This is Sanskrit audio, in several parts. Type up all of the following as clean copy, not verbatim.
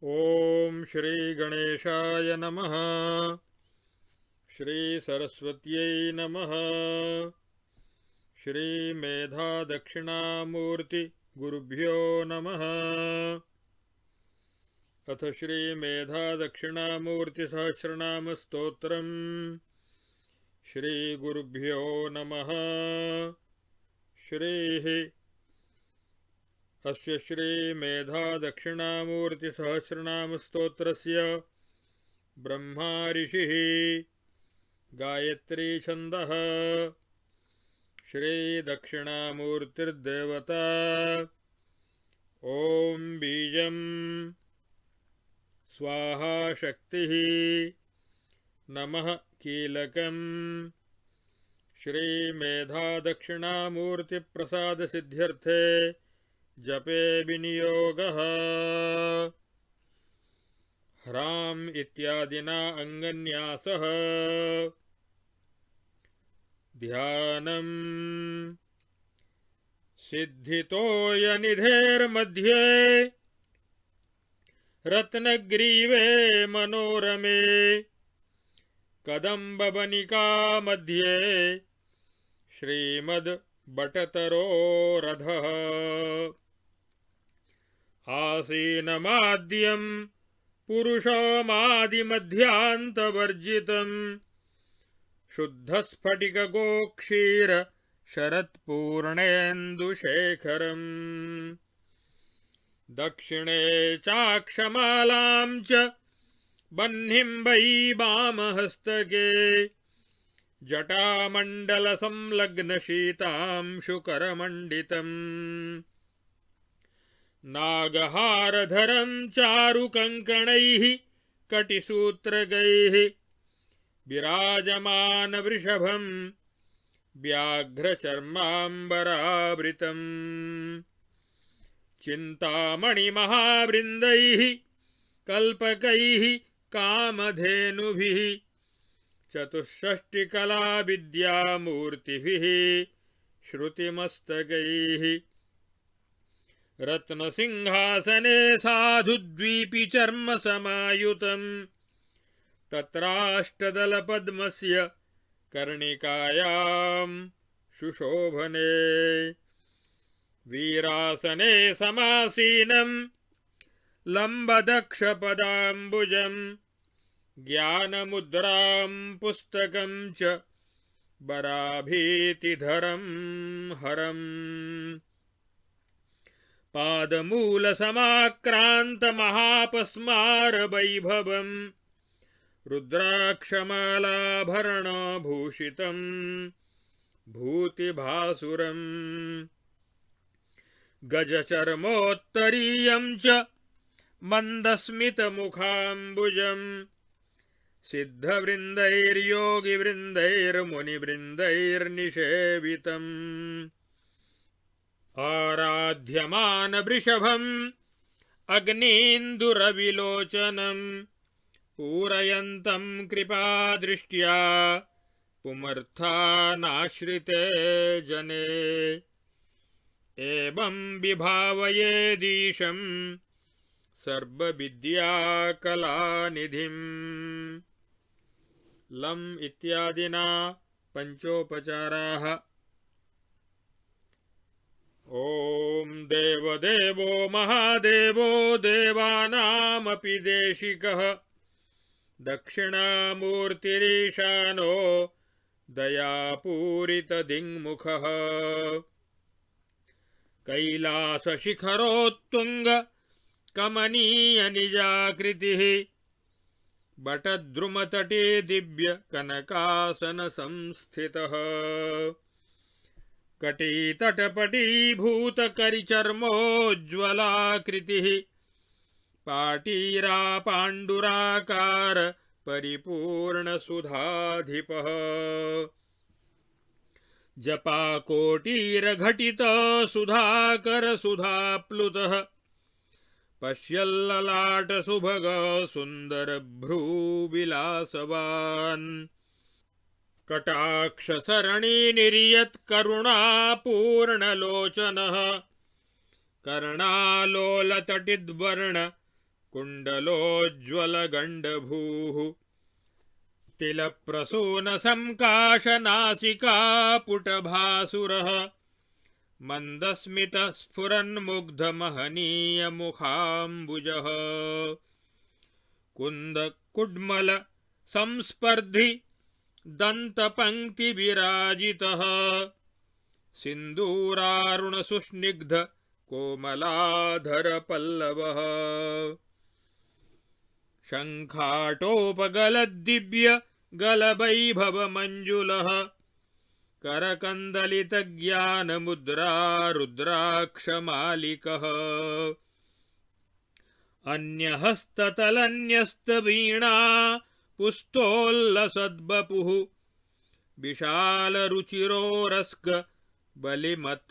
ओम श्री गणेशाय नमः। श्री सरस्वत्यै नमः। श्री मेधा दक्षिणामूर्ति गुरुभ्यो नमः। अथ श्री मेधा दक्षिणामूर्ति सहस्रनाम स्तोत्रम्। श्री गुरुभ्यो नमः। श्रीः अस्य श्री मेधा दक्षिणामूर्ति सहस्रनाम स्तोत्रस्य ब्रह्मा ऋषिः गायत्री छन्दः श्री दक्षिणामूर्तिर्देवता। ओम बीजं स्वाहा शक्तिः नमः कीलकम्। श्री मेधा दक्षिणामूर्ति प्रसाद सिद्ध्यर्थे जपे विनियोगः। ह्राम इत्यादिना अंगन्यासः। ध्यानम् सिद्धितोयनिधेर्मध्ये रत्नग्रीवे मनोरमे कदम्बवनिका मध्ये श्रीमद् बटतरोरधः। आसीनमाद्यं पुरुषमादिमध्यान्तवर्जितं शुद्धस्फटिकगोक्षीर शरत्पूर्णेन्दुशेखरम्। दक्षिणे चाक्षमालां च बह्निं वै वामहस्तके जटामण्डलसंलग्नशीतांशुकरमण्डितम्। नागहारधरं चारुकङ्कणैः कटिसूत्रगैः विराजमानवृषभं व्याघ्रचर्माम्बरावृतम्। चिन्तामणिमहावृन्दैः कल्पकैः कामधेनुभिः चतुष्षष्टिकलाविद्यामूर्तिभिः श्रुतिमस्तकैः। रत्नसिंहासने साधुद्वीपिचर्मसमायुतम् तत्राष्टदलपद्मस्य कर्णिकायां शुशोभने। वीरासने समासीनं लम्बदक्षपदाम्बुजम् ज्ञानमुद्रां पुस्तकं च वराभीतिधरं हरम्। पादमूलसमाक्रान्तमहापस्मारवैभवम् रुद्राक्षमालाभरणभूषितं भूतिभासुरम्। गजचर्मोत्तरीयं च मन्दस्मितमुखाम्बुजम् सिद्धवृन्दैर्योगिवृन्दैर्मुनिवृन्दैर्निषेवितम्। आराध्यमानवृषभम् अग्नीन्दुरविलोचनम् पूरयन्तं कृपादृष्ट्या पुमर्थानाश्रिते जने। एवं विभावयेदीशं सर्वविद्याकलानिधिम्। लम् इत्यादिना पंचोपचाराः। ओम देवदेवो महादेवो देवानामपि देशिकः दक्षिणामूर्तिरीशानो दयापूरितदिङ्मुखः। कैलासशिखरोत्तुङ्ग कमनीयनिजाकृतिः बटद्रुमतटे दिव्य कनकासनसंस्थितः। कटीतटपटीभूतकरिचर्मोज्ज्वलाकृतिः पाटीरापाण्डुराकार परिपूर्णसुधाधिपः। जपाकोटीरघटितसुधाकरसुधाप्लुतः पश्यल्ललाटसुभग सुन्दरभ्रूविलासवान्। कटाक्षसरणिनिर्यत्करुणापूर्णलोचनः कर्णालोलतटिद्वर्ण कुण्डलोज्ज्वलगण्डभूः तिलप्रसूनसङ्काशनासिकापुटभासुरः मन्दस्मितस्फुरन्मुग्धमहनीयमुखाम्बुजः कुन्दकुड्मल संस्पर्धि दन्तपङ्क्तिविराजितः सिन्दूरारुणसुस्निग्ध कोमलाधरपल्लवः शङ्खाटोपगलद्दिव्य गलवैभवमञ्जुलः करकन्दलितज्ञानमुद्रा रुद्राक्षमालिकः अन्यहस्ततलन्यस्तवीणा पुस्तोल्लसद्वपुः विशालरुचिरोरस्क बलिमत्पल्लवोदरः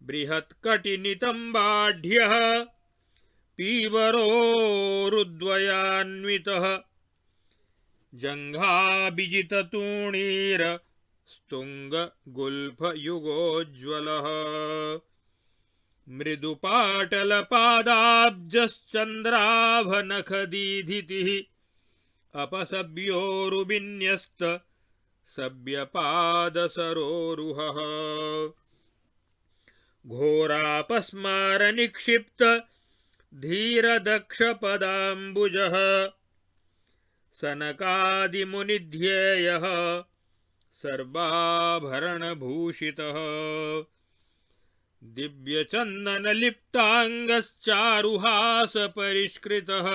बृहत्कटिनितम्बाढ्यः पीवरोरुद्वयान्वितः जङ्घाभिजिततूणीर स्तुङ्गगुल्फयुगोज्ज्वलः मृदुपाटलपादाब्जश्चन्द्राभनखदीधितिः अपसव्योरुविन्यस्त सव्यपादसरोरुहः घोरापस्मारनिक्षिप्त धीरदक्षपदाम्बुजः सनकादिमुनिध्येयः सर्वाभरणभूषितः दिव्यचन्दनलिप्ताङ्गश्चारुहासपरिष्कृतः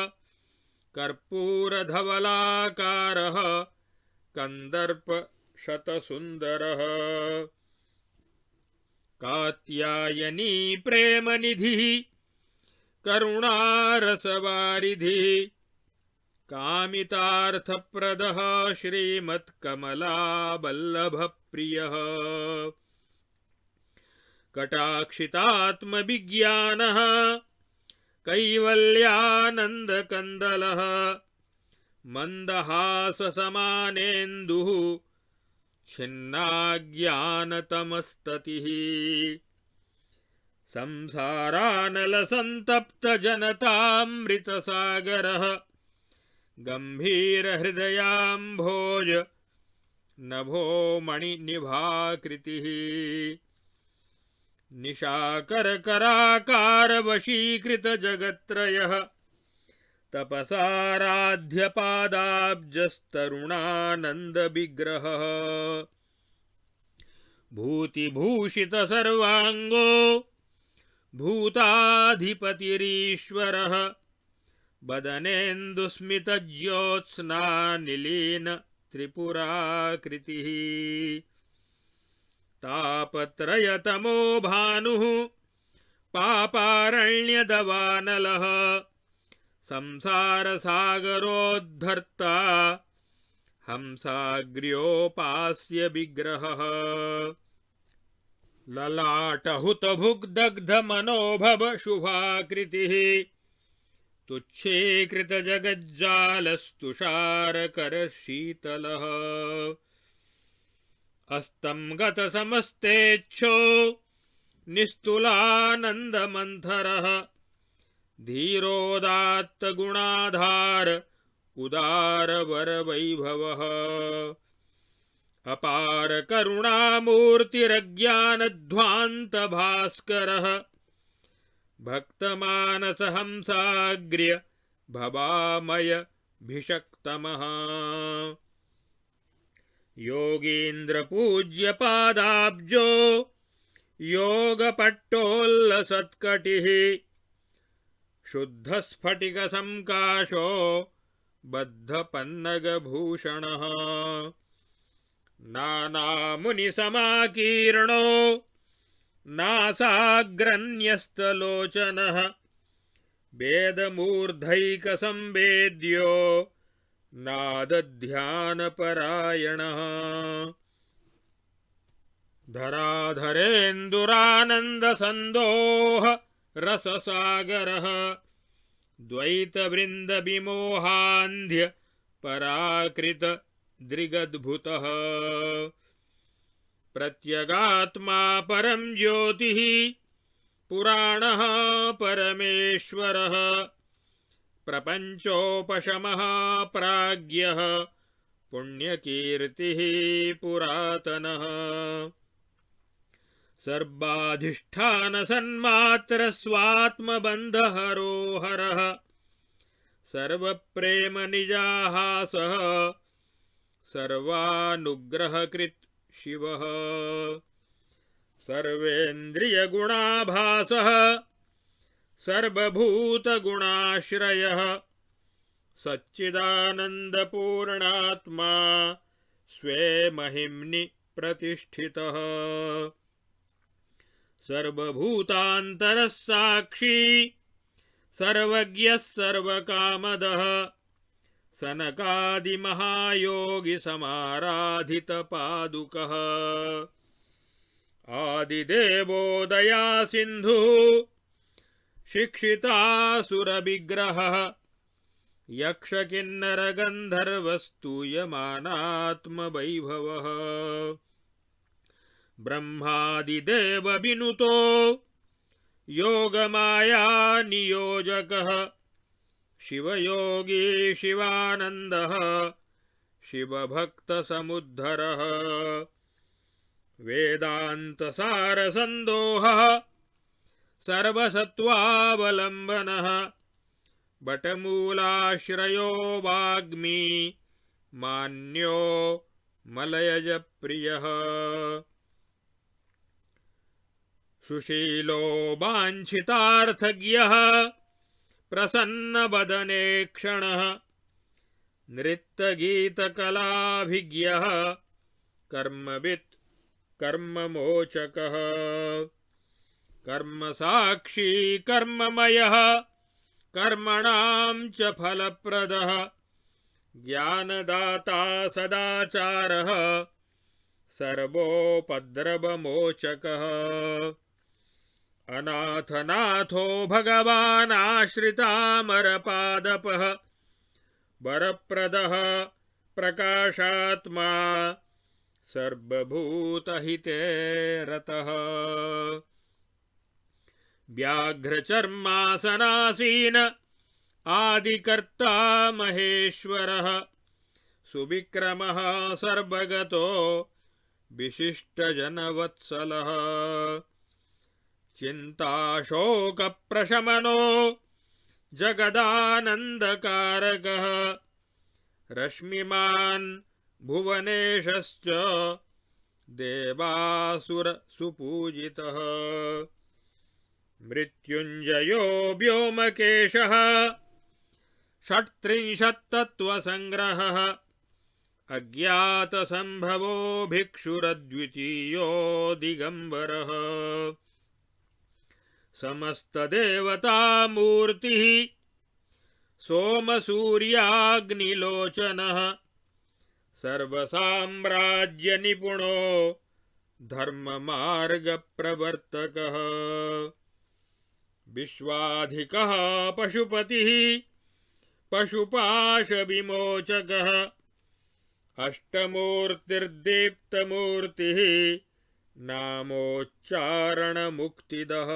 कर्पूरधवलाकारः कन्दर्पशतसुन्दरः कात्यायनी प्रेमनिधिः करुणारसवारिधिः कामितार्थप्रदः श्रीमत्कमलावल्लभप्रियः कटाक्षितात्मविज्ञानः कैवल्यानन्दकन्दलः मन्दहाससमानेन्दुः छिन्नाज्ञानतमस्ततिः संसारानलसन्तप्तजनतामृतसागरः गम्भीरहृदयाम्भोज नभोमणिनिभाकृतिः निशाकरकराकारवशीकृतजगत्त्रयः तपसाराध्यपादाब्जस्तरुणानन्दविग्रहः भूतिभूषितसर्वाङ्गो भूताधिपतिरीश्वरः वदनेन्दुस्मितज्योत्स्नानिलीन त्रिपुराकृतिः तापत्रयतमो भानुः पापारण्यदवानलः संसारसागरोद्धर्ता हंसाग्र्योपास्य विग्रहः ललाटहुतभुग्दग्धमनोभव शुभाकृतिः तुच्छीकृतजगज्जालस्तुषारकरशीतलः अस्तं गतसमस्तेच्छो निस्तुलानन्दमन्थरः धीरोदात्तगुणाधार उदारवरवैभवः अपार करुणामूर्तिरज्ञानध्वान्तभास्करः भक्तमानसहंसाग्र्य भवामयभिषक्तमः योगीन्द्रपूज्यपादाब्जो योगपट्टोल्लसत्कटिः शुद्धस्फटिकसंकाशो बद्धपन्नगभूषणः नानामुनिसमाकीर्णो नासाग्रन्यस्तलोचनः वेदमूर्धैकसंवेद्यो नादध्यानपरायणः धराधरेन्दुरानन्दसन्दोह रससागरः द्वैतवृन्दविमोहान्ध्य पराकृत दृगद्भुतः प्रत्यगात्मा परं ज्योतिः पुराणः परमेश्वरः प्रपञ्चोपशमः प्राज्ञः पुण्यकीर्तिः पुरातनः सर्वाधिष्ठानसन्मात्रस्वात्मबन्धहरोहरः सर्वप्रेमनिजाहासः सर्वानुग्रहकृत् शिवः सर्वेन्द्रियगुणाभासः सर्वभूतगुणाश्रयः सच्चिदानन्दपूर्णात्मा स्वे महिम्नि प्रतिष्ठितः सर्वभूतान्तरः साक्षी सर्वज्ञः सर्वकामदः सनकादिमहायोगिसमाराधितपादुकः आदिदेवो दयासिन्धुः शिक्षितासुरविग्रहः यक्षकिन्नरगन्धर्वस्तूयमानात्मवैभवः ब्रह्मादिदेवविनुतो योगमायानियोजकः शिवयोगी शिवानन्दः शिवभक्तसमुद्धरः वेदान्तसारसन्दोहः सर्वसत्त्वावलम्बनः बटमूलाश्रयो वाग्मी मान्यो मलयजप्रियः सुशीलो वाञ्छितार्थज्ञः प्रसन्नवदने क्षणः नृत्यगीतकलाभिज्ञः कर्मवित् कर्ममोचकः कर्मसाक्षी कर्ममयः कर्मणां च फलप्रदः ज्ञानदाता सदाचारः सर्वोपद्रवमोचकः अनाथनाथो भगवान् आश्रितामरपादपः वरप्रदः प्रकाशात्मा सर्वभूतहिते रतः व्याघ्रचर्मासनासीन आदिकर्ता महेश्वरः सुविक्रमः सर्वगतो विशिष्टजनवत्सलः चिन्ताशोकप्रशमनो जगदानन्दकारकः रश्मिमान् भुवनेशश्च देवासुरसुपूजितः मृत्युञ्जयो व्योमकेशः षट्त्रिंशत्तत्त्वसङ्ग्रहः अज्ञातसम्भवो भिक्षुरद्वितीयो दिगम्बरः समस्तदेवतामूर्तिः सोमसूर्याग्निलोचनः सर्वसाम्राज्यनिपुणो धर्ममार्गप्रवर्तकः विश्वाधिकः पशुपतिः पशुपाशविमोचकः अष्टमूर्तिर्दीप्तमूर्तिः नामोच्चारणमुक्तिदः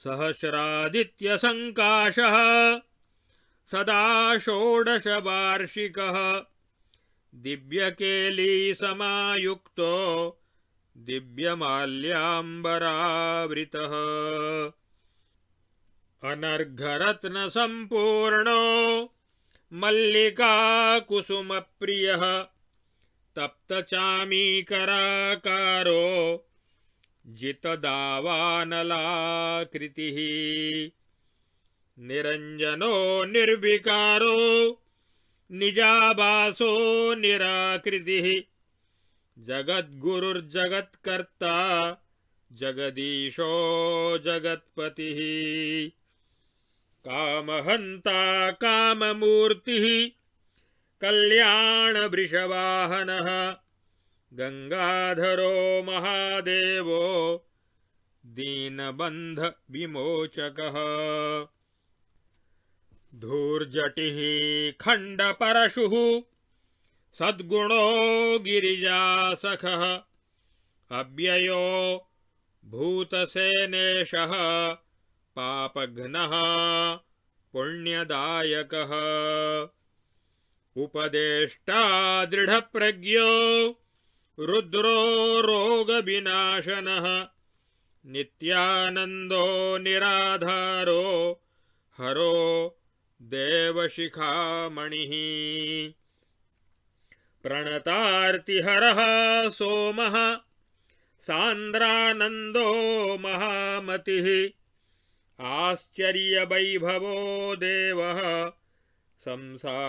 सहस्रादित्यसङ्काशः सदा षोडशवार्षिकः दिव्यकेलीसमायुक्तो दिव्यमाल्याम्बरावृतः अनर्घरत्नसम्पूर्णो मल्लिकाकुसुमप्रियः तप्तचामीकराकारो जितदावानलाकृतिः निरञ्जनो निर्विकारो निजाभासो निराकृतिः जगद्गुरुर्जगत्कर्ता जगदीशो जगत्पतिः कामहन्ता काममूर्तिः कल्याणवृषवाहनः गंगाधरो महादेवो दीनबन्धविमोचकः धूर्जटिः खण्डपरशुः सद्गुणो गिरिजासखः अव्ययो भूतसेनेशः पापघ्नः पुण्यदायकः उपदेष्टा दृढप्रज्ञो रुद्रो रोगविनाशनः नित्यानन्दो निराधारो हरो देवशिखामणिः प्रणतार्तिहरः सोमः सांद्रानन्दो महामतिः आश्चर्यवैभवो देवः संसारार्णवतारकः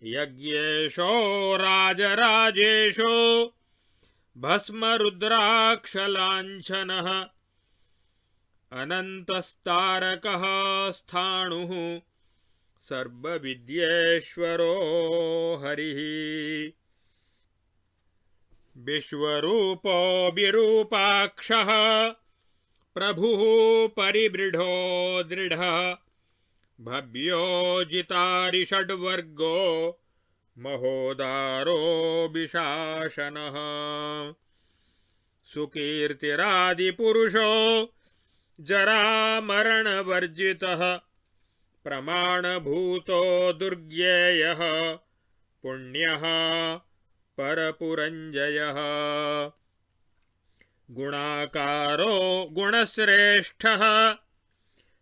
यज्ञेशो राजराजेशो भस्मरुद्राक्षलाञ्छनः अनन्तस्तारकः स्थाणुः सर्वविद्येश्वरो हरिः विश्वरूपो विरूपाक्षः प्रभुः परिबृढो दृढः भव्यो जितारिषड्वर्गो महोदारो विशासनः सुकीर्तिरादिपुरुषो जरामरणवर्जितः प्रमाणभूतो दुर्ज्ञेयः पुण्यः परपुरञ्जयः गुणाकारो गुणश्रेष्ठः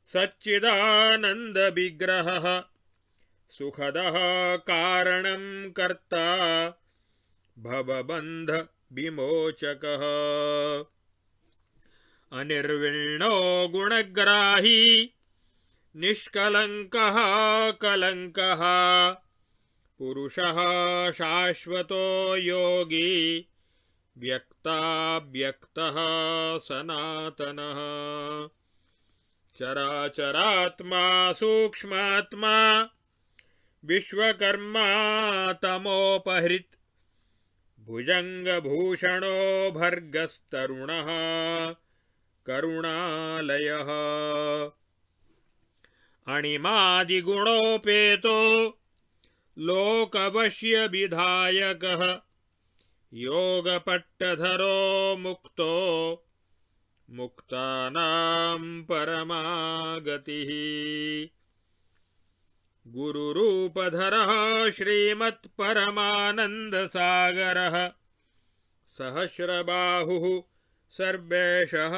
सच्चिदानन्दविग्रहः सुखदः कारणं कर्ता भवबन्धविमोचकः अनिर्विण्णो गुणग्राही निष्कलङ्कः कलङ्कः पुरुषः शाश्वतो योगी व्यक्ताव्यक्तः सनातनः चराचरात्मा सूक्ष्मात्मा विश्वकर्मा तमोपहृत् भुजङ्गभूषणो भर्गस्तरुणः करुणालयः अणिमादिगुणोपेतो लोकवश्यविधायकः योगपट्टधरो मुक्तो मुक्तानां परमागतिः गुरुरूपधरः श्रीमत्परमानन्दसागरः सहस्रबाहुः सर्वेशः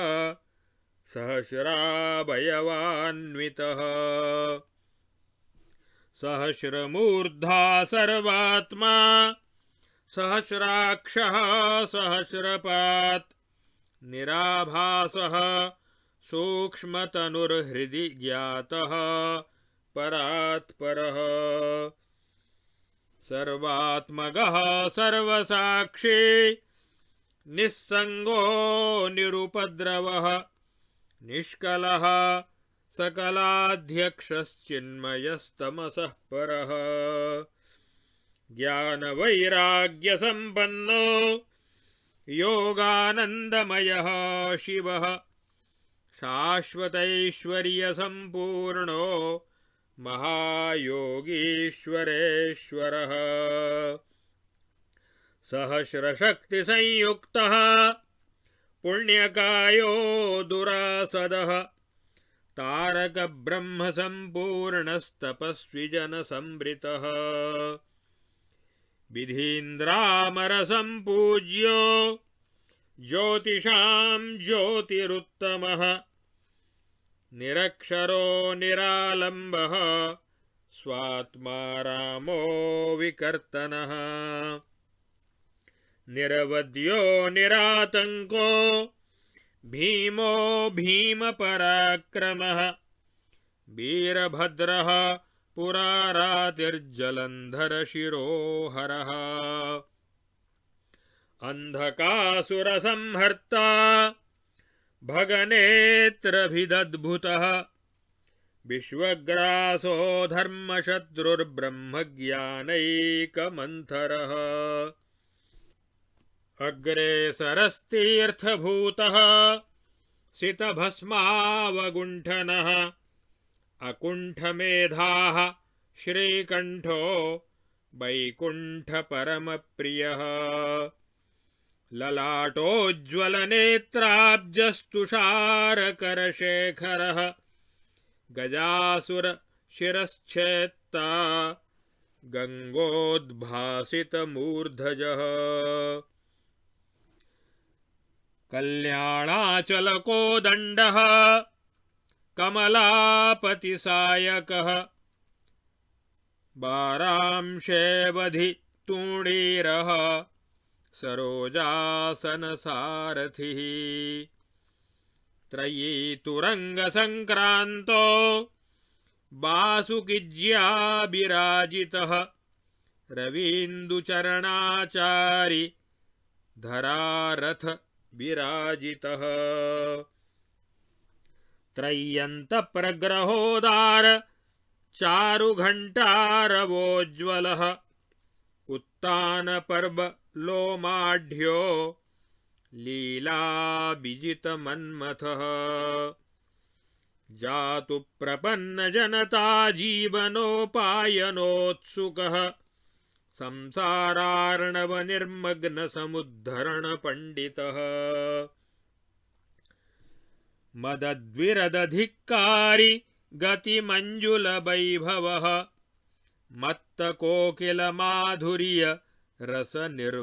सहस्रावयवान्वितः सहस्रमूर्धा सर्वात्मा सहस्राक्षः सहस्रपात् निराभासः सूक्ष्मतनुर्हृदि ज्ञातः परात्परः सर्वात्मगः सर्वसाक्षी निस्संगो निरुपद्रवः निष्कलः सकलाध्यक्षश्चिन्मयस्तमसः परः ज्ञानवैराग्यसम्पन्नो योगानन्दमयः शिवः शाश्वतैश्वर्यसम्पूर्णो महायोगीश्वरेश्वरः सहस्रशक्तिसंयुक्तः पुण्यकायो दुरासदः तारकब्रह्मसम्पूर्णस्तपस्विजनसंवृतः विधीन्द्रामरसम्पूज्यो ज्योतिषां ज्योतिरुत्तमः निरक्षरो निरालम्बः स्वात्मा रामो विकर्तनः निरवद्यो निरातङ्को भीमो भीमपराक्रमः वीरभद्रः पुरारातिर्जलन्धरशिरोहरः अन्धकासुरसंहर्ता भगनेत्रभिदद्भुतः विश्वग्रासो धर्मशत्रुर्ब्रह्मज्ञानैकमन्थरः अग्रेसरस्तीर्थभूतः सितभस्मावगुण्ठनः अकुण्ठमेधाः श्रीकण्ठो वैकुण्ठपरमप्रियः ललाटोज्ज्वलनेत्राब्जस्तुषारकरशेखरः गजासुरशिरश्छेत्ता गङ्गोद्भासितमूर्धजः कल्याणाचलकोदण्डः कमलापतिसायकः बारांशेऽवधितूणीरः सरोजासनसारथिः त्रयीतुरङ्गसङ्क्रान्तो वासुकिज्याभिराजितः रवीन्दुचरणाचारि धरारथ विराजितः त्रय्यन्तप्रग्रहोदार चारुघण्टारवोज्ज्वलः उत्तानपर्वलोमाढ्यो लीलाविजितमन्मथः जातु प्रपन्नजनता जीवनोपायनोत्सुकः संसारार्णवनिर्मग्नसमुद्धरणपण्डितः मदद्विरदधिक्कारी गतिमञ्जुलवैभवः मत्तकोकिलमाधुर्य रसनिर्भरगीर्गणः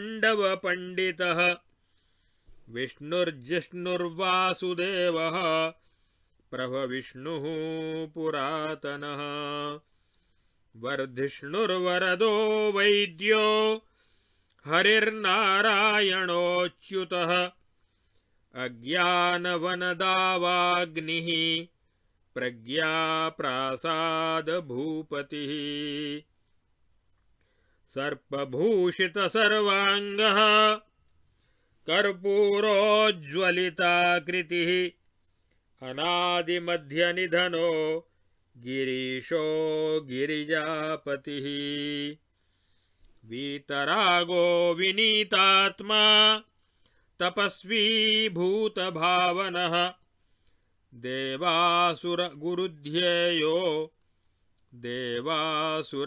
कैवल्योदधिकल्लोललीलाताण्डवपण्डितः विष्णुर्जिष्णुर्वासुदेवः प्रभविष्णुः पुरातनः वर्धिष्णुर्वरदो वैद्यो हरिर्नारायणोच्युतः अज्ञानवनदावाग्निः प्रज्ञाप्रासादभूपतिः सर्पभूषितसर्वाङ्गः कर्पूरोज्ज्वलिताकृतिः अनादिमध्यनिधनो गिरीशो गिरिजापतिः वीतरागो विनीतात्मा तपस्वी भूतभावनः देवासुरगुरुध्येयो देवासुरनमस्कृतः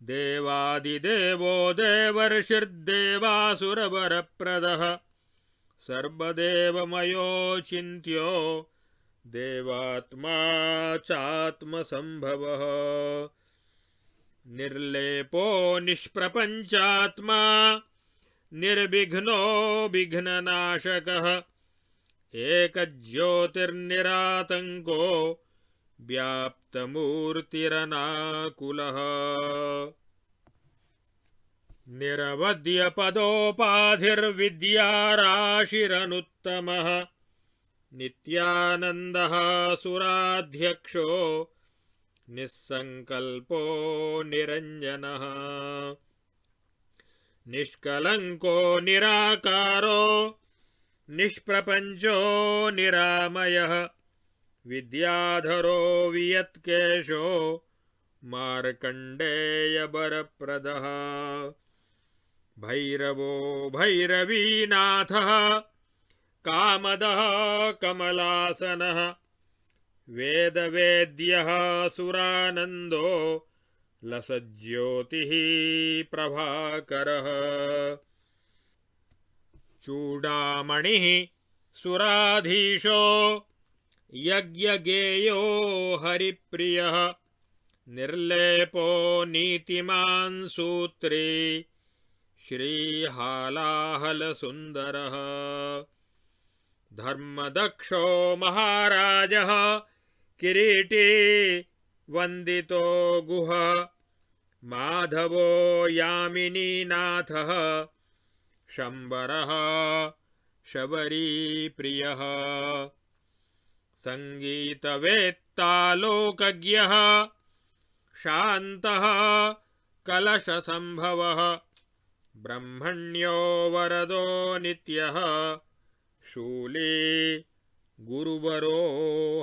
देवादिदेवो देवर्षिर्देवासुरवरप्रदः सर्वदेवमयोचिन्त्यो देवात्मा चात्मसम्भवः निर्लेपो निष्प्रपञ्चात्मा निर्विघ्नो विघ्ननाशकः एकज्योतिर्निरातङ्को व्याप्तमूर्तिरनाकुलः निरवध्यपदोपाधिर्विद्याराशिरनुत्तमः नित्यानन्दः सुराध्यक्षो निस्सङ्कल्पो निरञ्जनः निष्कलङ्को निराकारो निष्प्रपञ्चो निरामयः विद्याधरो वियत्केशो मार्कण्डेयवरप्रदः भैरवो भैरवीनाथः कामदः कमलासनः वेदवेद्यः सुरानन्दो लसज्योतिः प्रभाकरः चूडामणिः सुराधीशो यज्ञगेयो हरिप्रियः निर्लेपो नीतिमान् सूत्री श्रीहालाहलसुन्दरः धर्मदक्षो महाराजः किरीटी वन्दितो गुहा माधवो यामिनीनाथः शम्बरः शबरीप्रियः सङ्गीतवेत्तालोकज्ञः शान्तः कलशसम्भवः ब्रह्मण्यो वरदो नित्यः शूली गुरुवरो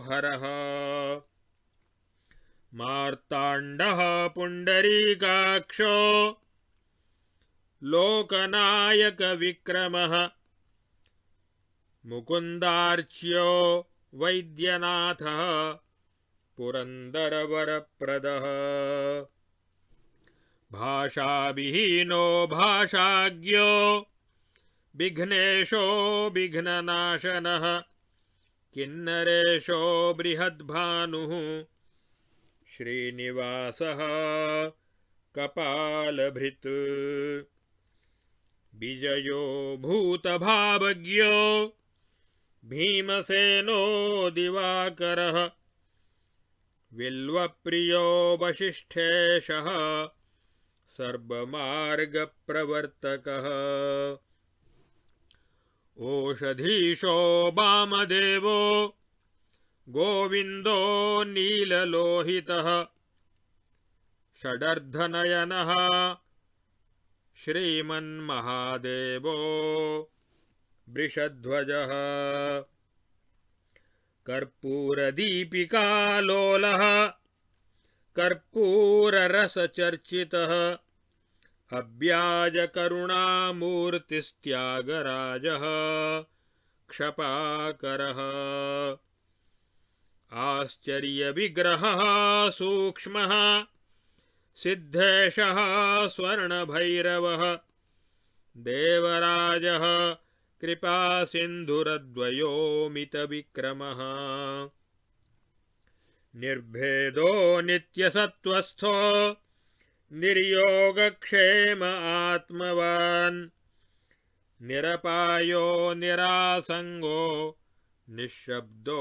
हरः मार्ताण्डः पुण्डरीकाक्षो लोकनायकविक्रमः मुकुन्दार्च्यो वैद्यनाथः पुरन्दरवरप्रदः भाषाविहीनो भाषाज्ञो विघ्नेशो विघ्ननाशनः किन्नरेशो बृहद्भानुः श्रीनिवासः कपालभृत् विजयो भूतभावज्ञो भीमसेनो दिवाकरः विल्वप्रियो वसिष्ठेशः सर्वमार्गप्रवर्तकः ओषधीशो वामदेवो गोविन्दो नीललोहितः षडर्धनयनः श्रीमन्महादेवो वृषध्वजः कर्पूरदीपिकालोलः कर्पूररसचर्चितः अव्याजकरुणामूर्तिस्त्यागराजः क्षपाकरः आश्चर्यविग्रहः सूक्ष्मः सिद्धेशः स्वर्णभैरवः देवराजः कृपासिन्धुरद्वयोमितविक्रमः निर्भेदो नित्यसत्त्वस्थो निर्योगक्षेम आत्मवान् निरपायो निरासङ्गो निःशब्दो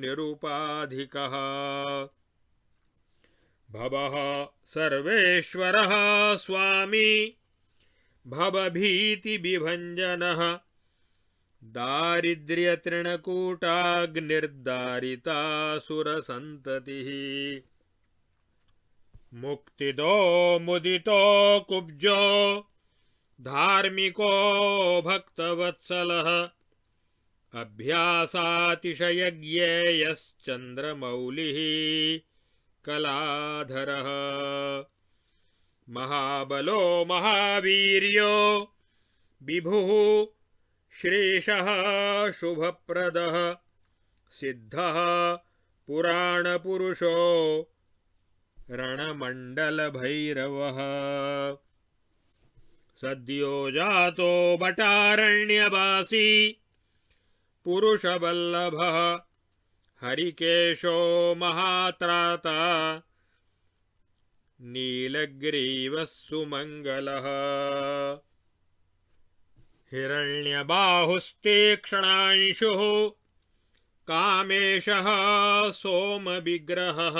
निरुपाधिकः भवः सर्वेश्वरः स्वामी भवभीतिविभञ्जनः दारिद्र्यतृणकूटाग्निर्दारितासुरसन्ततिः मुक्तिदो मुदितो कुब्जो धार्मिको भक्तवत्सलः अभ्यासातिशयज्ञेयश्चन्द्रमौलिः कलाधरः महाबलो महावीर्यो विभुः श्रीशः शुभप्रदः सिद्धः पुराणपुरुषो रणमण्डलभैरवः सद्यो जातो भटारण्यवासी पुरुषवल्लभः हरिकेशो महात्राता नीलग्रीवः सुमङ्गलः हिरण्यबाहुस्तीक्ष्णांशुः कामेशः सोमविग्रहः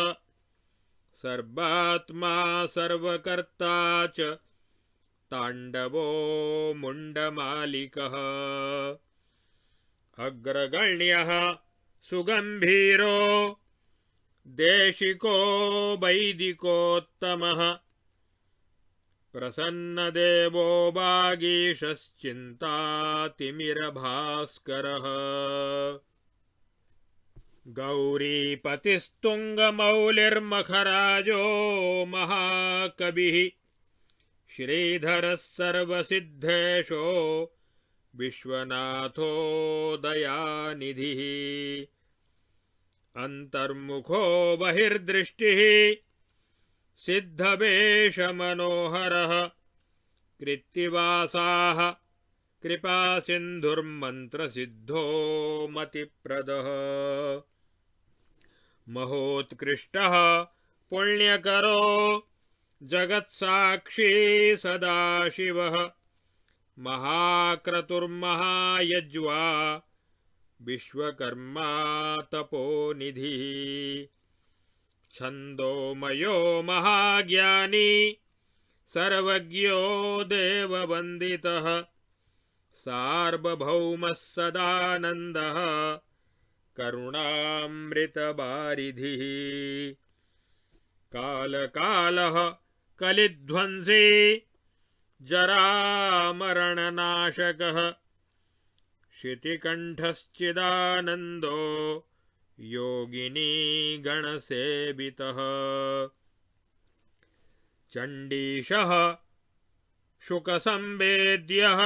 सर्वात्मा सर्वकर्ता च ताण्डवो मुण्डमालिकः अग्रगण्यः सुगम्भीरो देशिको वैदिकोत्तमः प्रसन्नदेवो वागीशश्चिन्तातिमिरभास्करः गौरीपतिस्तुङ्गमौलिर्मखराजो महाकविः श्रीधरः सर्वसिद्धेशो विश्वनाथो दयानिधिः अन्तर्मुखो बहिर्दृष्टिः सिद्धवेशमनोहरः कृत्तिवासाः कृपासिन्धुर्मन्त्रसिद्धो मतिप्रदः महोत्कृष्टः पुण्यकरो जगत्साक्षी सदाशिवः महाक्रतुर्महायज्वा विश्वकर्मा तपोनिधिः छन्दोमयो महाज्ञानी सर्वज्ञो देववन्दितः सार्वभौमः सदानन्दः करुणामृतवारिधिः कालकालः कलिध्वंसी जरामरणनाशकः शितिकण्ठश्चिदानन्दो योगिनी गणसेवितः चण्डीशः शुकसंवेद्यः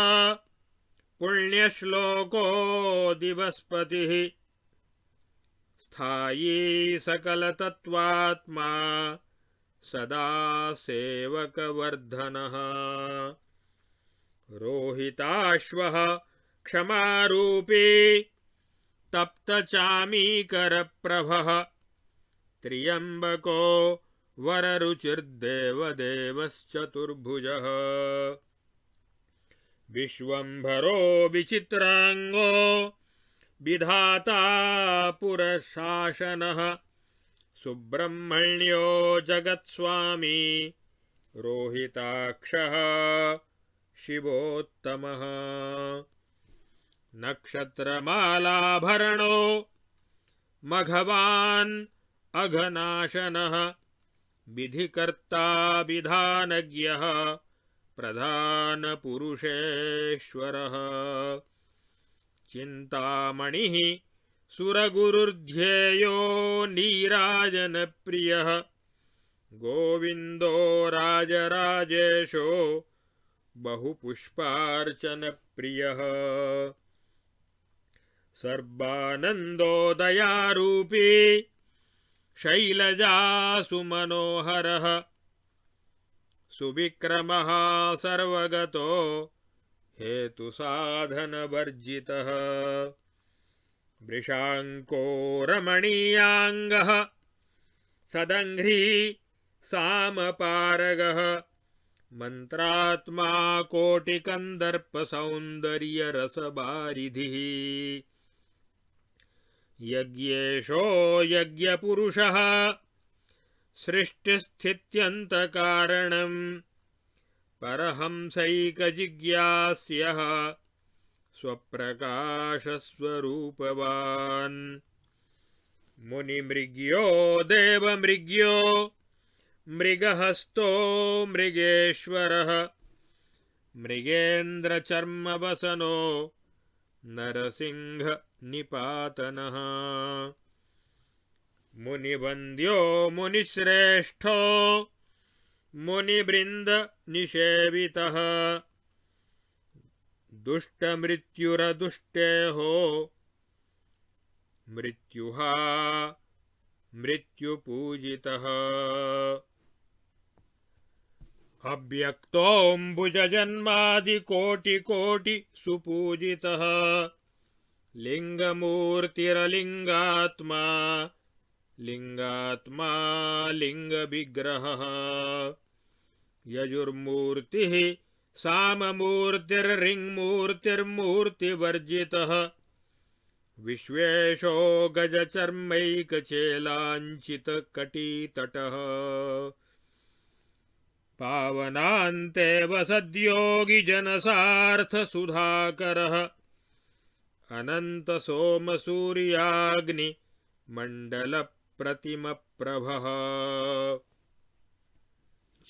पुण्यश्लोको दिवस्पतिः स्थायी सकलतत्त्वात्मा सदा सेवकवर्धनः रोहिताश्वः क्षमारूपी तप्तचामीकरप्रभः त्र्यम्बको वररुचिर्देवदेवश्चतुर्भुजः विश्वम्भरो विचित्रांगो विधाता पुरशासनः सुब्रह्मण्यो जगत्स्वामी रोहिताक्षः शिवोत्तमः नक्षत्रमालाभरणो मघवान् अघनाशनः विधिकर्ता विधानज्ञः प्रधानपुरुषेश्वरः चिन्तामणिः सुरगुरुर्ध्येयो नीराजनप्रियः गोविन्दो राजराजेशो बहुपुष्पार्चनप्रियः सर्वानन्दोदयारूपी शैलजासुमनोहरः सुविक्रमः सर्वगतो हेतुसाधनवर्जितः वृषाङ्को रमणीयाङ्गः सदङ्घ्री सामपारगः मन्त्रात्मा कोटिकन्दर्पसौन्दर्यरसबारिधिः यज्ञेशो यज्ञपुरुषः सृष्टिस्थित्यन्तकारणम् परहंसैकजिज्ञास्यः स्वप्रकाशस्वरूपवान् मुनिमृग्यो देवमृग्यो मृगहस्तो मृगेश्वरः मृगेन्द्रचर्मवसनो नरसिंहनिपातनः मुनिवन्द्यो मुनिश्रेष्ठो मुनिवृन्दनिषेवितः दुष्टमृत्युरदुष्टेहो मृत्युहा मृत्युपूजितः अव्यक्तोऽम्बुजजन्मादिकोटिकोटिसुपूजितः लिङ्गमूर्तिरलिङ्गात्मा लिङ्गात्मा लिङ्गविग्रहः यजुर्मूर्तिः साममूर्तिर्रिङ्मूर्तिर्मूर्तिवर्जितः विश्वेशो गजचर्मैकचेलाञ्चितकटितटः पावनान्ते वसद्योगिजनसार्थसुधाकरः अनन्तसोमसूर्याग्निमण्डलप्रतिमप्रभः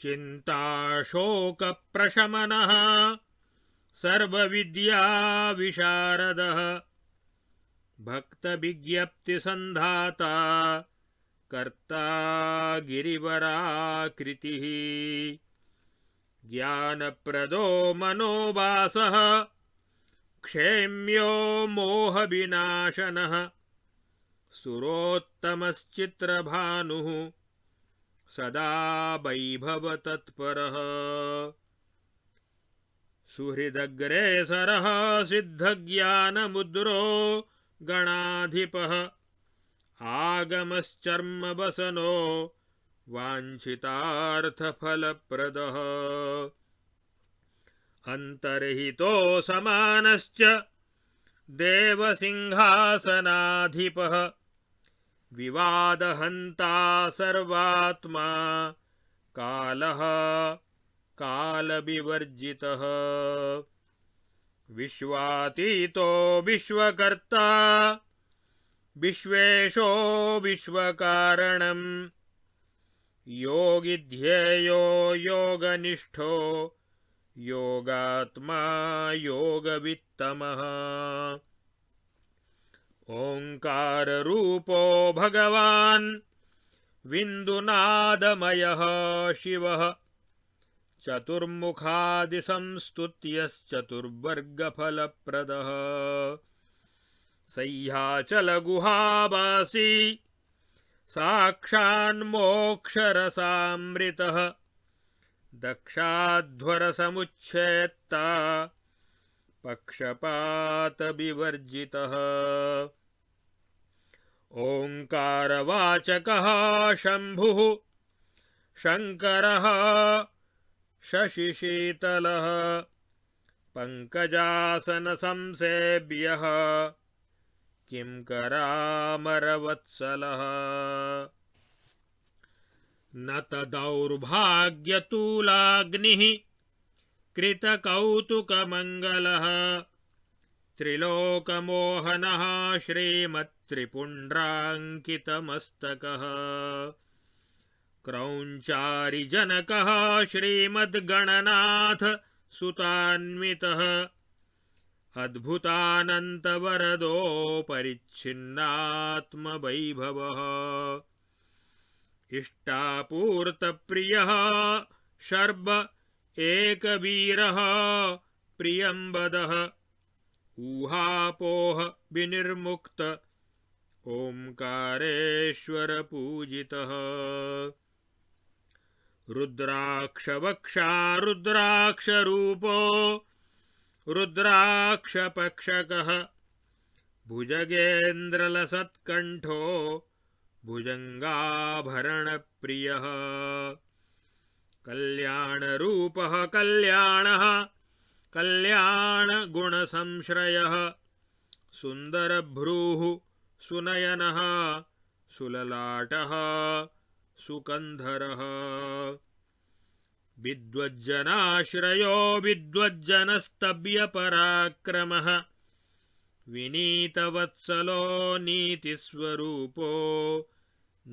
चिन्ताशोकप्रशमनः सर्वविद्याविशारदः भक्तविज्ञप्तिसन्धाता कर्ता गिरिवराकृतिः ज्ञानप्रदो मनोवासः क्षेम्यो मोहविनाशनः सुरोत्तमश्चित्रभानुः सदा वैभवतत्परः सुहृदग्रेसरः सिद्धज्ञानमुद्रो गणाधिपः आगमश्चर्मवसनो वाञ्छितार्थफलप्रदः अन्तर्हितो समानश्च देवसिंहासनाधिपः विवादहन्ता सर्वात्मा कालः कालविवर्जितः विश्वातीतो विश्वकर्ता विश्वेशो विश्वकारणम् योगिध्येयो योगनिष्ठो योगात्मा योगवित्तमः ओंकाररूपो भगवान् विन्दुनादमयः शिवः चतुर्मुखादिसंस्तुत्यश्चतुर्वर्गफलप्रदः सह्याचलगुहावासी साक्षान्मोक्षरसामृतः दक्षाध्वरसमुच्छेत्ता पक्षपातविवर्जितः ओङ्कारवाचकः शम्भुः शङ्करः शशिशीतलः पङ्कजासनसंसेव्यः किङ्करामरवत्सलः न तदौर्भाग्यतूलाग्निः कृतकौतुकमङ्गलः त्रिलोकमोहनः श्रीमत्त्रिपुण्ड्राङ्कितमस्तकः क्रौञ्चारिजनकः श्रीमद्गणनाथ सुतान्वितः अद्भुतानन्तवरदो परिच्छिन्नात्मवैभवः इष्टापूर्तप्रियः शर्ब एकवीरः प्रियंवदः ऊहापोह विनिर्मुक्त ओंकारेश्वर पूजितः रुद्राक्षवक्षा रुद्राक्षरूपो रुद्राक्षपक्षकः भुजगेन्द्रलसत्कण्ठो भुजङ्गाभरणप्रियः कल्याणरूपः कल्याणः कल्याणगुणसंश्रयः सुन्दरभ्रूः सुनयनः सुललाटः सुकन्धरः विद्वज्जनाश्रयो विद्वज्जनस्तव्यपराक्रमः विनीतवत्सलो नीतिस्वरूपो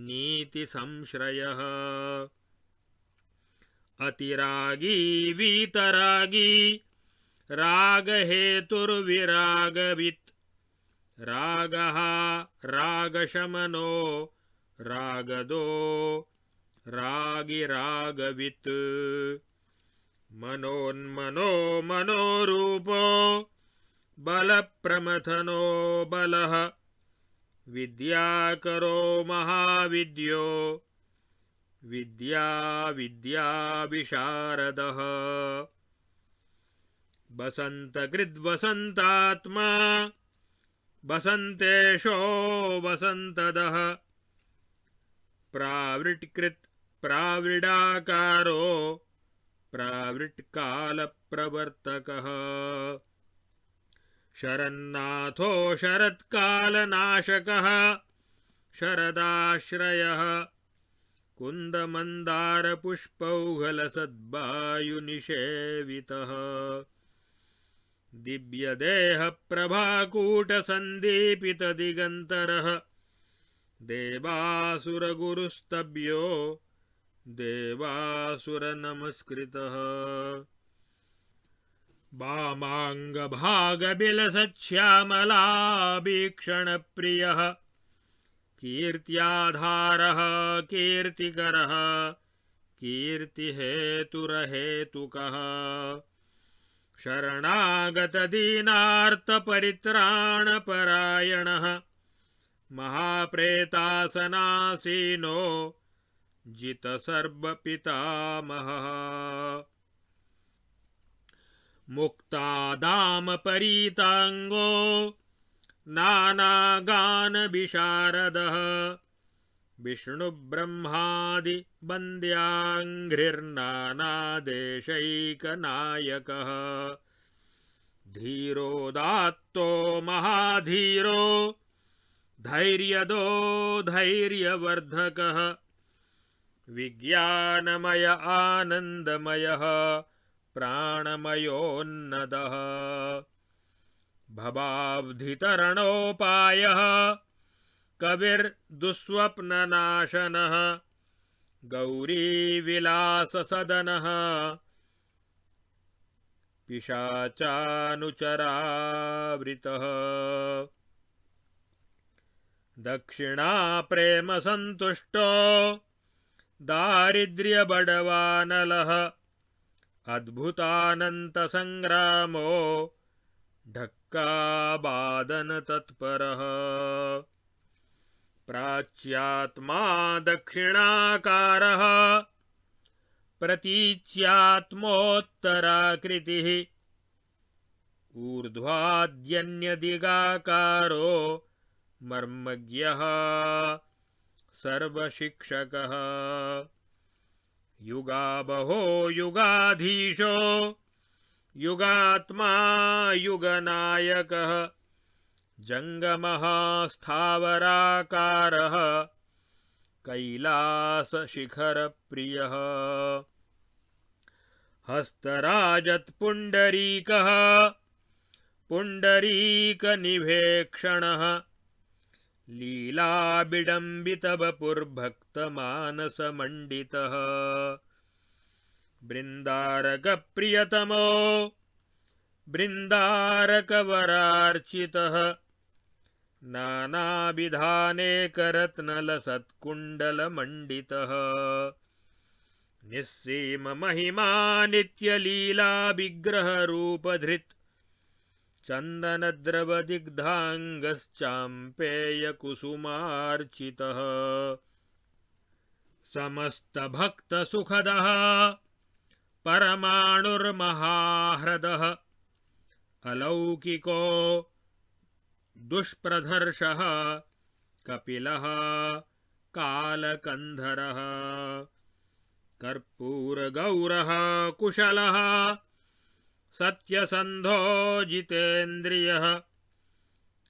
नीतिसंश्रयः अतिरागी वीतरागी रागहेतुर्विरागवित् रागः रागशमनो रागदो रागिरागवित् मनोन्मनो मनोरूपो बलप्रमथनो बलः विद्याकरो महाविद्यो विद्या विद्याविशारदः वसन्तकृद्वसन्तात्मा वसन्तेशो वसन्तदः प्रावृट्कृत् प्रावृडाकारो प्रावृट्कालप्रवर्तकः शरन्नाथो शरत्कालनाशकः शरदाश्रयः कुन्दमन्दारपुष्पौघलसद्वायुनिषेवितः दिव्यदेहप्रभाकूटसन्दीपितदिगन्तरः देवासुरगुरुस्तभ्यो देवासुरनमस्कृतः वामाङ्गभागबिलसच्छ्यामलाभीक्षणप्रियः कीर्त्याधारः कीर्तिकरः कीर्तिहेतुरहेतुकः शरणागतदीनार्तपरित्राणपरायणः महाप्रेतासनासीनो जितसर्वपितामहः मुक्तादामपरीताङ्गो नानागानविशारदः विष्णुब्रह्मादिवन्द्याङ्घ्रिर्नानादेशैकनायकः धीरोदात्तो महाधीरो धैर्यदो धैर्यवर्धकः विज्ञानमय आनन्दमयः प्राणमयोन्नदः भवाब्धितरणोपायः कविर्दुःस्वप्ननाशनः गौरीविलाससदनः पिशाचानुचरावृतः दक्षिणाप्रेमसन्तुष्टो दारिद्र्यबडवानलः अद्भुतानन्तसङ्ग्रामो ढक्काबादन तत्परः प्राच्यात्मा दक्षिणाकारः प्रतीच्यात्मोत्तराकृतिः ऊर्ध्वाद्यन्यदिगाकारो मर्मज्ञः सर्वशिक्षकः युगाबहो युगाधीशो युगात्मा युगनायकः जंगमः स्थावराकारः कैलासशिखरप्रियः हस्तराजत्पुण्डरीकः पुण्डरीकनिभेक्षणः लीलाबिडम्बितवपुर्भक्तमानसमण्डितः बृन्दारकप्रियतमो बृन्दारकवरार्चितः नानाविधानेकरत्नलसत्कुण्डलमण्डितः निस्सीममहिमा नित्यलीलाविग्रहरूपधृत् चन्दनद्रवदिग्धाङ्गश्चाम्पेयकुसुमार्चितः समस्तभक्तसुखदः परमाणुर्महाह्रदः अलौकिको दुष्प्रधर्षः कपिलः कालकन्धरः कर्पूरगौरः कुशलः सत्यसन्धो जितेन्द्रियः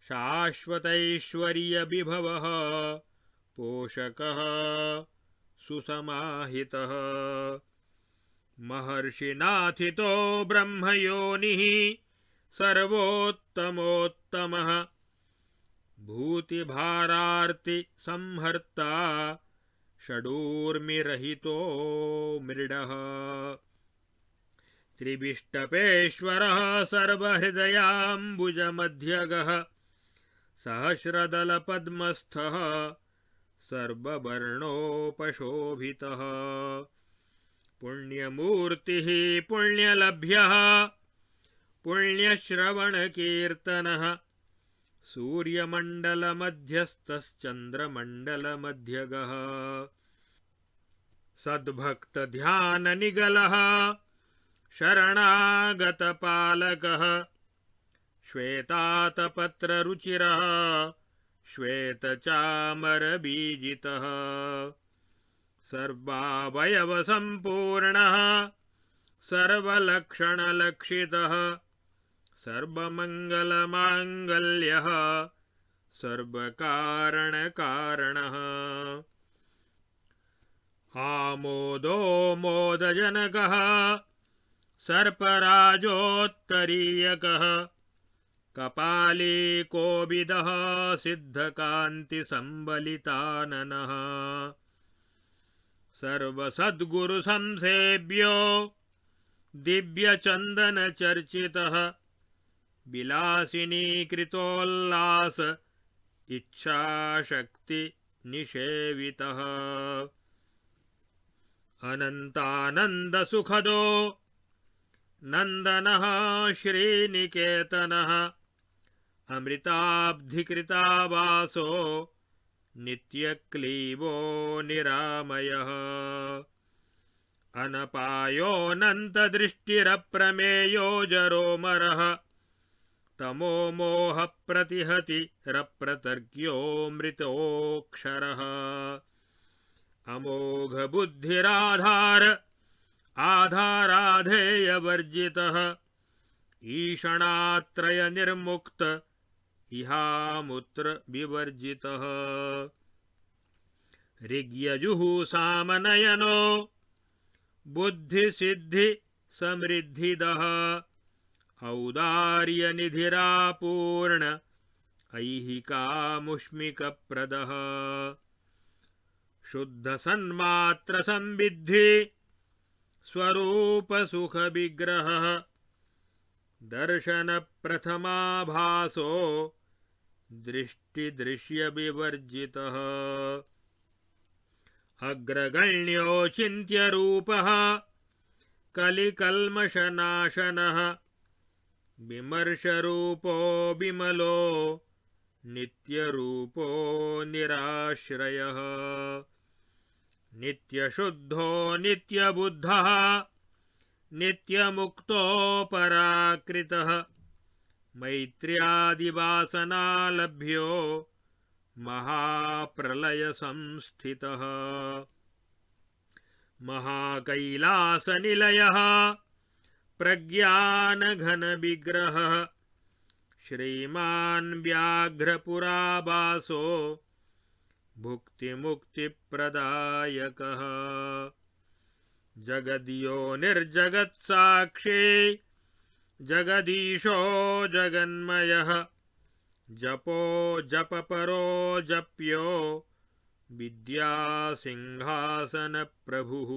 शाश्वतैश्वर्यविभवः पोषकः सुसमाहितः महर्षिनाथितो ब्रह्मयोनिः सर्वोत्तमोत्तमः भूतिभारार्तिसंहर्ता षडूर्मिरहितो मृडः त्रिविष्टपेश्वरः सर्वहृदयाम्बुजमध्यगः सहस्रदलपद्मस्थः सर्ववर्णोपशोभितः पुण्यमूर्तिः पुण्यलभ्यः पुण्यश्रवणकीर्तनः सूर्यमण्डलमध्यस्थश्चन्द्रमण्डलमध्यगः सद्भक्तध्याननिगलः शरणागतपालकः श्वेतातपत्ररुचिरः श्वेतचामरबीजितः सर्वावयवसम्पूर्णः सर्वलक्षणलक्षितः सर्वमङ्गलमाङ्गल्यः सर्वकारणकारणः आमोदो मोदजनकः सर्पराजोत्तरीयकः कपालीकोविदः सिद्धकान्तिसम्बलिताननः सर्वसद्गुरुसंसेव्यो दिव्यचन्दनचर्चितः विलासिनीकृतोल्लास इच्छाशक्तिनिषेवितः अनन्तानन्दसुखदो नन्दनः श्रीनिकेतनः अमृताब्धिकृतावासो नित्यक्लीबो निरामयः अनपायोऽनन्तदृष्टिरप्रमेयो जरोमरः तमो मोहप्रतिहति रप्रतर्क्योऽमृतोऽक्षरः अमोघबुद्धिराधार आधाराधेयवर्जितः ईषणात्रयनिर्मुक्त इहामुत्र विवर्जितः ऋग्यजुः बुद्धिसिद्धिसमृद्धिदः औदार्यनिधिरापूर्ण ऐहिकामुष्मिकप्रदः शुद्धसन्मात्रसंविद्धि स्वरूपसुखविग्रहः दर्शनप्रथमाभासो दृष्टिदृश्यविवर्जितः अग्रगण्योचिन्त्यरूपः कलिकल्मषनाशनः विमर्शरूपो विमलो नित्यरूपो निराश्रयः नित्यशुद्धो नित्यबुद्धः नित्यमुक्तो पराकृतः मैत्र्यादिवासनालभ्यो महाप्रलयसंस्थितः महाकैलासनिलयः प्रज्ञानघनविग्रहः श्रीमान् व्याघ्रपुरावासो भुक्तिमुक्तिप्रदायकः जगद्यो निर्जगत्साक्षी जगदीशो जगन्मयः जपो जपपरो जप्यो विद्यासिंहासनप्रभुः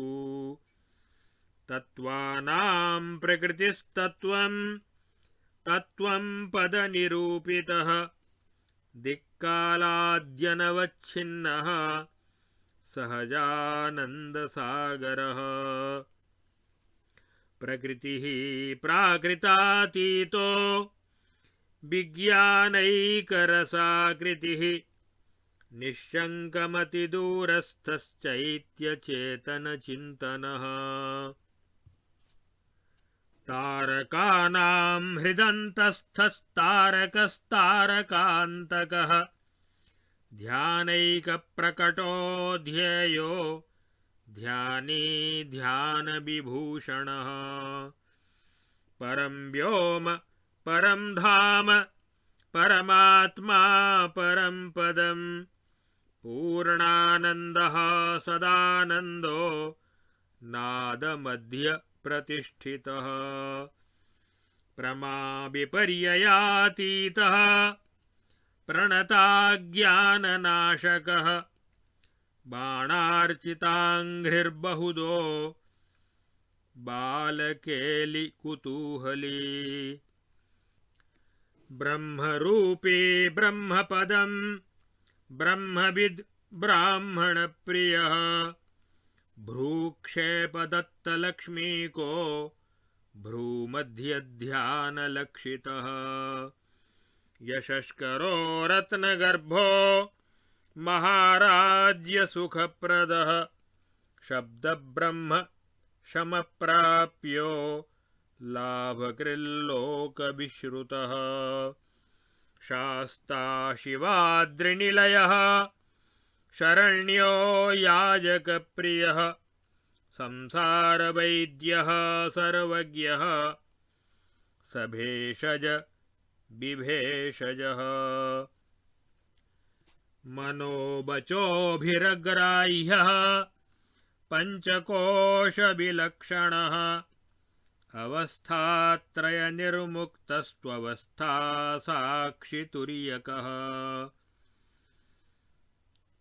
तत्त्वानां प्रकृतिस्तत्त्वं तत्त्वं पदनिरूपितः दिक्कालाद्यनवच्छिन्नः सहजानन्दसागरः प्रकृतिः प्राकृतातीतो विज्ञानैकरसाकृतिः निःशङ्कमतिदूरस्थश्चैत्यचेतनचिन्तनः तारकानां हृदन्तस्थस्तारकस्तारकान्तकः ध्यानैकप्रकटो ध्येयो ध्यानी ध्यानविभूषणः परं व्योम परं धाम परमात्मा परं पदं पूर्णानन्दः सदानन्दो नादमध्यप्रतिष्ठितः प्रमाविपर्ययातीतः प्रणताज्ञाननाशकः बाणार्चिताङ्घ्रिर्बहुदो बालकेलिकुतूहली ब्रह्मरूपी ब्रह्मपदं ब्रह्मविद् ब्राह्मणप्रियः भ्रूक्षेपदत्तलक्ष्मीको भ्रूमध्यध्यानलक्षितः यशस्करो रत्नगर्भो महाराज्यसुखप्रदः शब्दब्रह्म शमप्राप्यो लाभकृल्लोकविश्रुतः शास्ता शिवाद्रिनिलयः शरण्यो याजकप्रियः संसारवैद्यः सर्वज्ञः सभेषज बिभेषजः मनोवचोभिरग्राह्यः पञ्चकोशविलक्षणः अवस्थात्रयनिर्मुक्तस्त्वस्था साक्षितुर्यकः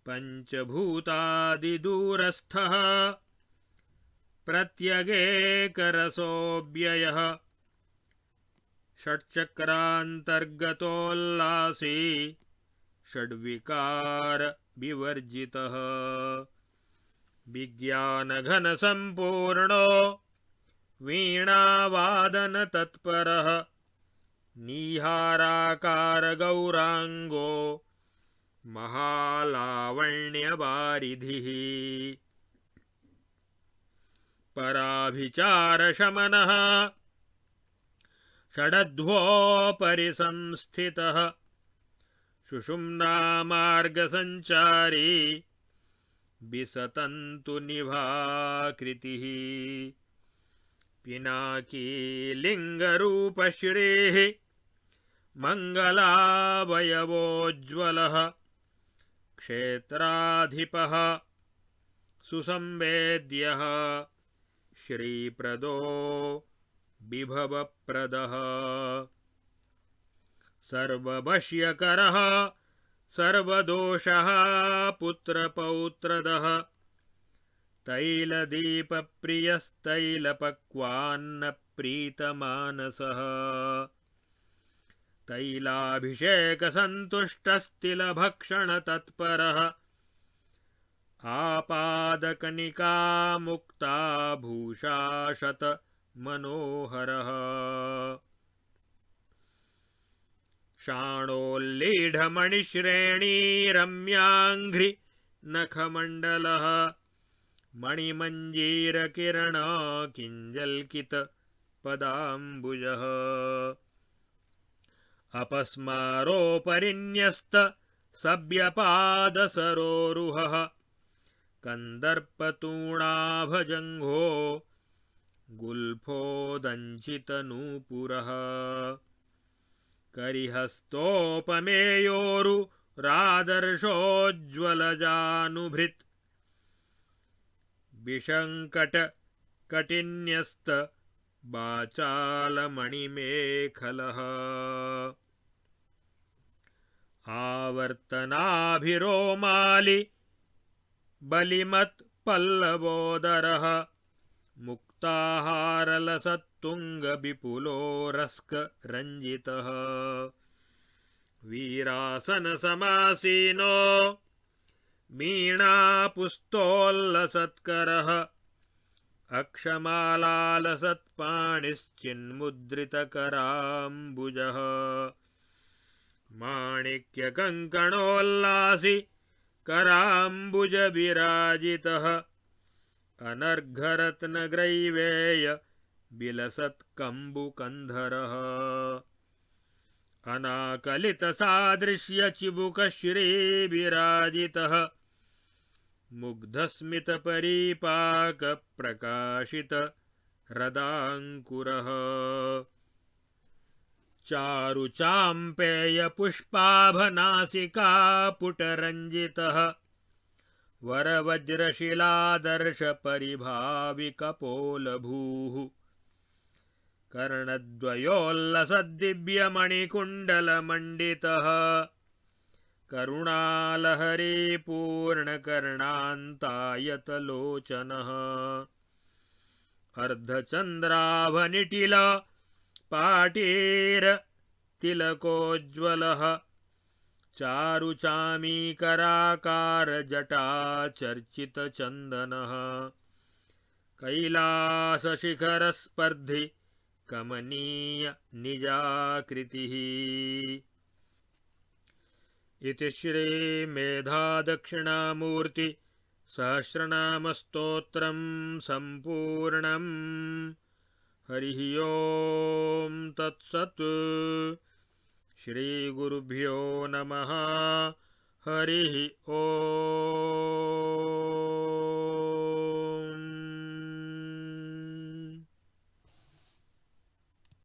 पञ्चभूतादिदूरस्थः प्रत्यगेकरसोऽव्ययः षट्चक्रान्तर्गतोल्लासी षड्विकारविवर्जितः विज्ञानघनसम्पूर्णो वीणावादनतत्परः नीहाराकारगौराङ्गो महालावण्यवारिधिः पराभिचारशमनः षडध्वोपरि संस्थितः सुषुम्नामार्गसञ्चारी विसतन्तुनिभाकृतिः पिनाकीलिङ्गरूपश्रीः मङ्गलावयवोज्ज्वलः क्षेत्राधिपः सुसंवेद्यः श्रीप्रदो विभवप्रदः सर्ववश्यकरः सर्वदोषः पुत्रपौत्रदः तैलदीपप्रियस्तैलपक्वान्नप्रीतमानसः तैलाभिषेकसन्तुष्टस्तिलभक्षणतत्परः आपादकनिकामुक्ताभूषाशतमनोहरः शाणोल्लीढमणिश्रेणी नखमण्डलः मणिमञ्जीरकिरण किञ्जल्कित पदाम्बुजः अपस्मारोपरिन्यस्त सव्यपादसरोरुहः कन्दर्पतूणाभजङ्घो गुल्फोदञ्चितनूपुरः करिहस्तोपमेयोरुरादर्शोज्ज्वलजानुभृत् विशङ्कटकटिन्यस्त वाचालमणिमेखलः आवर्तनाभिरोमालि बलिमत्पल्लवोदरः मुक्ताहारलसत्तुङ्गविपुलो रस्करञ्जितः वीरासनसमासीनो मीणापुस्तोल्लसत्करः अक्षमालालसत्पाणिश्चिन्मुद्रितकराम्बुजः माणिक्यकङ्कणोल्लासि कराम्बुजविराजितः अनर्घरत्नग्रैवेय विलसत्कम्बुकन्धरः अनाकलितसादृश्यचिबुकश्रीविराजितः मुग्धस्मितपरीपाकप्रकाशितरदाङ्कुरः चारुचाम्पेयपुष्पाभनासिकापुटरञ्जितः वरवज्रशिलादर्शपरिभाविकपोलभूः कर्णद्वयोल्लसद्दिव्यमणिकुण्डलमण्डितः करुणालहरीपूर्णकर्णान्तायतलोचनः अर्धचन्द्राभनिटिल पाटीरतिलकोज्ज्वलः चारुचामीकराकारजटाचर्चितचन्दनः कैलासशिखरस्पर्धि कमनीय निजाकृतिः। इति श्रीमेधादक्षिणामूर्ति सहस्रनामस्तोत्रं सम्पूर्णम्। हरिः ओं तत्सत्। श्रीगुरुभ्यो नमः। हरिः ओम्।